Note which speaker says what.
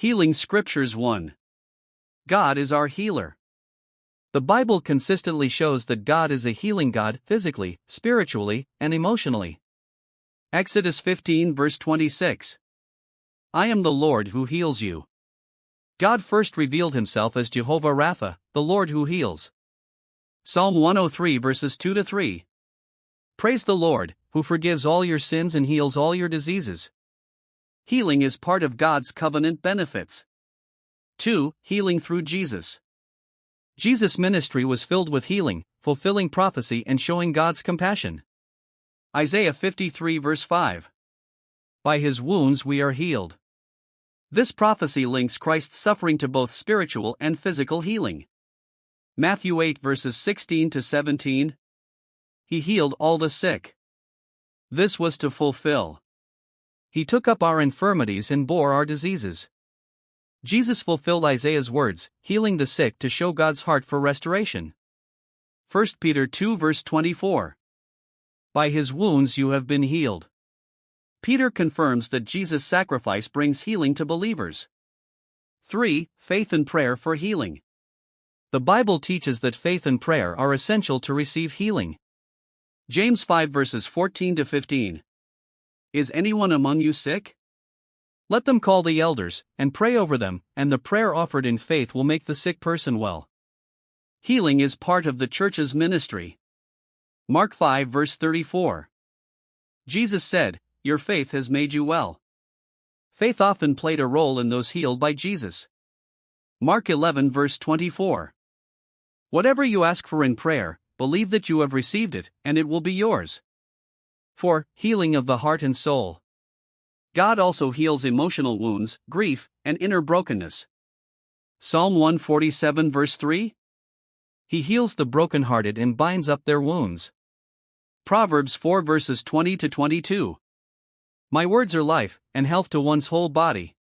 Speaker 1: Healing Scriptures 1. God is our healer. The Bible consistently shows that God is a healing God physically, spiritually, and emotionally. Exodus 15 verse 26. I am the Lord who heals you. God first revealed himself as Jehovah Rapha, the Lord who heals. Psalm 103 verses 2 to 3. Praise the Lord, who forgives all your sins and heals all your diseases. Healing is part of God's covenant benefits. 2. Healing through Jesus. Jesus' ministry was filled with healing, fulfilling prophecy and showing God's compassion. Isaiah 53 verse 5. By his wounds we are healed. This prophecy links Christ's suffering to both spiritual and physical healing. Matthew 8 verses 16 to 17. He healed all the sick. This was to fulfill. He took up our infirmities and bore our diseases. Jesus fulfilled Isaiah's words, healing the sick to show God's heart for restoration. 1 Peter 2 verse 24. By his wounds you have been healed. Peter confirms that Jesus' sacrifice brings healing to believers. 3. Faith and prayer for healing. The Bible teaches that faith and prayer are essential to receive healing. James 5 verses 14 to 15. Is anyone among you sick? Let them call the elders, and pray over them, and the prayer offered in faith will make the sick person well. Healing is part of the church's ministry. Mark 5 verse 34. Jesus said, your faith has made you well. Faith often played a role in those healed by Jesus. Mark 11 verse 24. Whatever you ask for in prayer, believe that you have received it, and it will be yours. 4. Healing of the heart and soul. God also heals emotional wounds, grief, and inner brokenness. Psalm 147 verse 3. He heals the brokenhearted and binds up their wounds. Proverbs 4 verses 20 to 22. My words are life, and health to one's whole body.